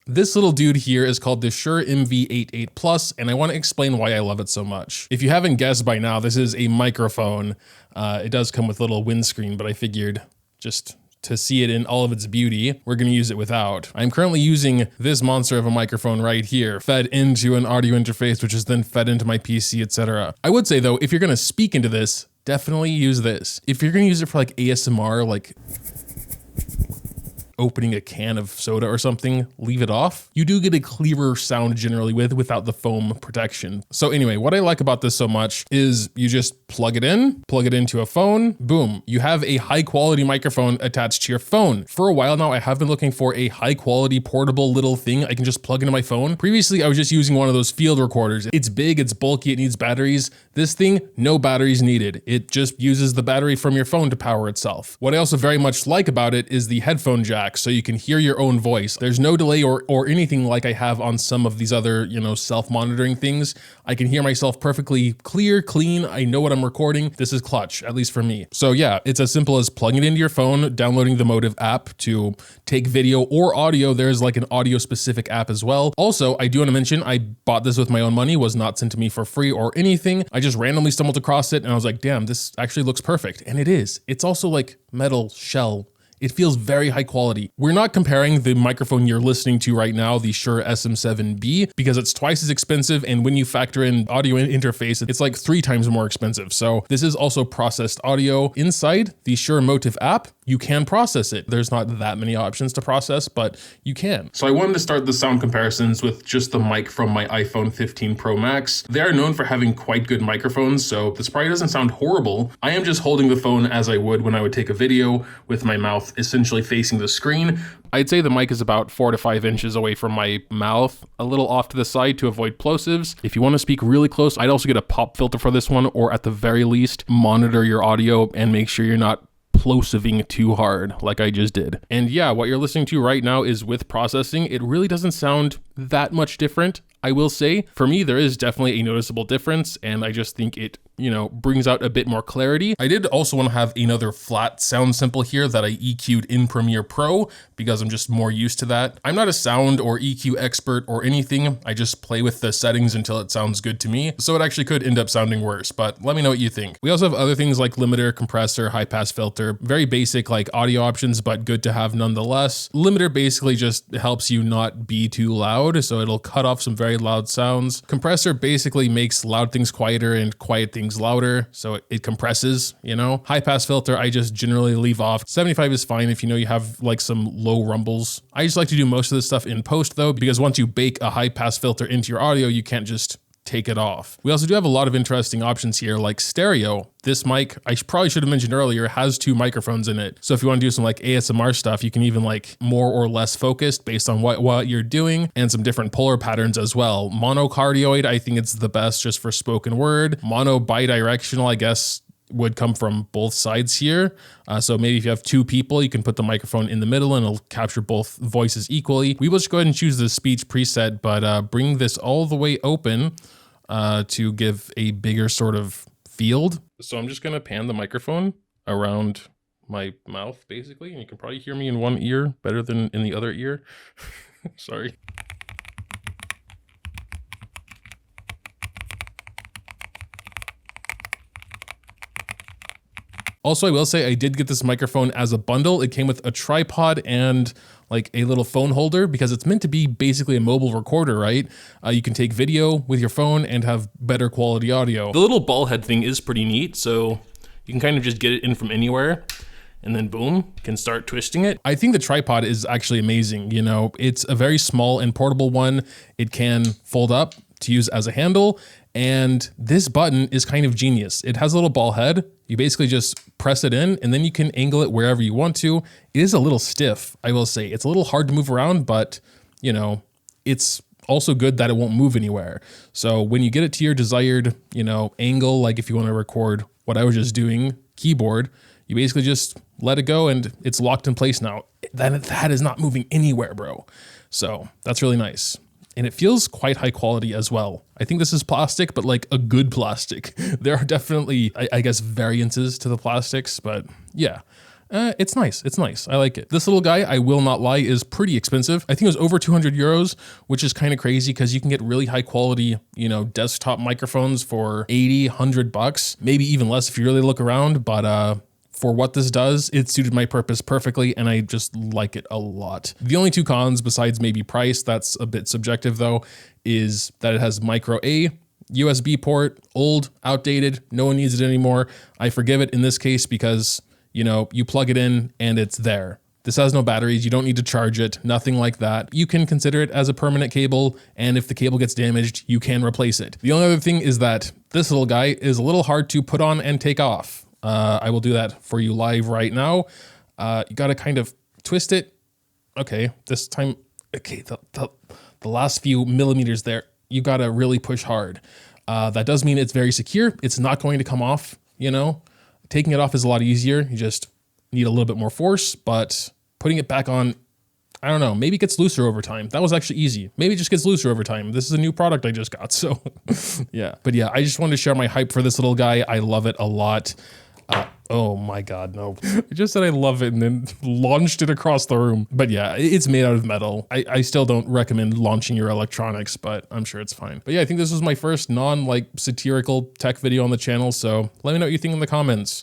This little dude here is called the Shure MV88 Plus, and I want to explain why I love it so much. If you haven't guessed by now, this is a microphone. It does come with a little windscreen, but I figured just to see it in all of its beauty, we're gonna use it without. I'm currently using this monster of a microphone right here, fed into an audio interface, which is then fed into my PC, etc. I would say though, if you're gonna speak into this, definitely use this. If you're gonna use it for like ASMR, like opening a can of soda or something, leave it off. You do get a clearer sound generally without the foam protection. So anyway, what I like about this so much is you just plug it into a phone, boom, you have a high quality microphone attached to your phone. For a while now, I have been looking for a high quality portable little thing I can just plug into my phone. Previously, I was just using one of those field recorders. It's big, it's bulky, it needs batteries. This thing, no batteries needed. It just uses the battery from your phone to power itself. What I also very much like about it is the headphone jack, so you can hear your own voice. There's no delay or anything like I have on some of these other, self-monitoring things. I can hear myself perfectly clear, clean. I know what I'm recording. This is clutch, at least for me. So yeah, it's as simple as plugging it into your phone, downloading the Motive app to take video or audio. There's like an audio specific app as well. Also, I do want to mention, I bought this with my own money, was not sent to me for free or anything. I just randomly stumbled across it and I was like, damn, this actually looks perfect. And it is. It's also like metal shell. It feels very high quality. We're not comparing the microphone you're listening to right now, the Shure SM7B, because it's twice as expensive. And when you factor in audio interface, it's like 3 times more expensive. So this is also processed audio. Inside the Shure Motive app, you can process it. There's not that many options to process, but you can. So I wanted to start the sound comparisons with just the mic from my iPhone 15 Pro Max. They are known for having quite good microphones, so this probably doesn't sound horrible. I am just holding the phone as I would when I would take a video with my mouth essentially facing the screen. I'd say the mic is about 4 to 5 inches away from my mouth, a little off to the side to avoid plosives. If you want to speak really close, I'd also get a pop filter for this one, or at the very least, monitor your audio and make sure you're not plosiving too hard like I just did. And yeah, what you're listening to right now is with processing. It really doesn't sound that much different. I will say, for me, there is definitely a noticeable difference, and I just think it, brings out a bit more clarity. I did also want to have another flat sound sample here that I EQ'd in Premiere Pro because I'm just more used to that. I'm not a sound or EQ expert or anything. I just play with the settings until it sounds good to me. So it actually could end up sounding worse, but let me know what you think. We also have other things like limiter, compressor, high pass filter, very basic like audio options, but good to have nonetheless. Limiter basically just helps you not be too loud, so it'll cut off some very loud sounds. Compressor basically makes loud things quieter and quiet things louder, so it compresses, High pass filter, I just generally leave off. 75 is fine if you have like some low rumbles. I just like to do most of this stuff in post though, because once you bake a high pass filter into your audio, you can't just take it off. We also do have a lot of interesting options here, like stereo. This mic, I probably should have mentioned earlier, has 2 microphones in it. So if you want to do some like ASMR stuff, you can even like more or less focused based on what you're doing, and some different polar patterns as well. Monocardioid, I think it's the best just for spoken word. Mono bidirectional, I guess, would come from both sides here. So maybe if you have 2 people, you can put the microphone in the middle and it'll capture both voices equally. We will just go ahead and choose the speech preset, but bring this all the way open to give a bigger sort of field. So I'm just gonna pan the microphone around my mouth basically, and you can probably hear me in one ear better than in the other ear. Sorry. Also, I will say I did get this microphone as a bundle. It came with a tripod and like a little phone holder because it's meant to be basically a mobile recorder, right? You can take video with your phone and have better quality audio. The little ball head thing is pretty neat, so you can kind of just get it in from anywhere and then boom, can start twisting it. I think the tripod is actually amazing. It's a very small and portable one. It can fold up to use as a handle. And this button is kind of genius. It has a little ball head. You basically just press it in and then you can angle it wherever you want to. It is a little stiff, I will say. It's a little hard to move around, but it's also good that it won't move anywhere. So when you get it to your desired, angle, like if you want to record what I was just doing, keyboard, you basically just let it go and it's locked in place now. That is not moving anywhere, bro. So that's really nice. And it feels quite high quality as well. I think this is plastic, but like a good plastic. There are definitely, I guess, variances to the plastics, but yeah. It's nice. It's nice. I like it. This little guy, I will not lie, is pretty expensive. I think it was over 200 euros, which is kind of crazy because you can get really high quality, desktop microphones for 80, 100 bucks, maybe even less if you really look around. But for what this does, it suited my purpose perfectly, and I just like it a lot. The only two cons, besides maybe price, that's a bit subjective though, is that it has micro A, USB port, old, outdated, no one needs it anymore. I forgive it in this case because you plug it in and it's there. This has no batteries. You don't need to charge it, nothing like that. You can consider it as a permanent cable, and if the cable gets damaged, you can replace it. The only other thing is that this little guy is a little hard to put on and take off. I will do that for you live right now. You got to kind of twist it. Okay, this time, okay, the last few millimeters there, you got to really push hard. That does mean it's very secure. It's not going to come off, Taking it off is a lot easier. You just need a little bit more force, but putting it back on, I don't know, maybe it gets looser over time. That was actually easy. Maybe it just gets looser over time. This is a new product I just got, so yeah. But yeah, I just wanted to share my hype for this little guy. I love it a lot. Oh my God, no. I just said I love it and then launched it across the room. But yeah, it's made out of metal. I still don't recommend launching your electronics, but I'm sure it's fine. But yeah, I think this was my first satirical tech video on the channel. So let me know what you think in the comments.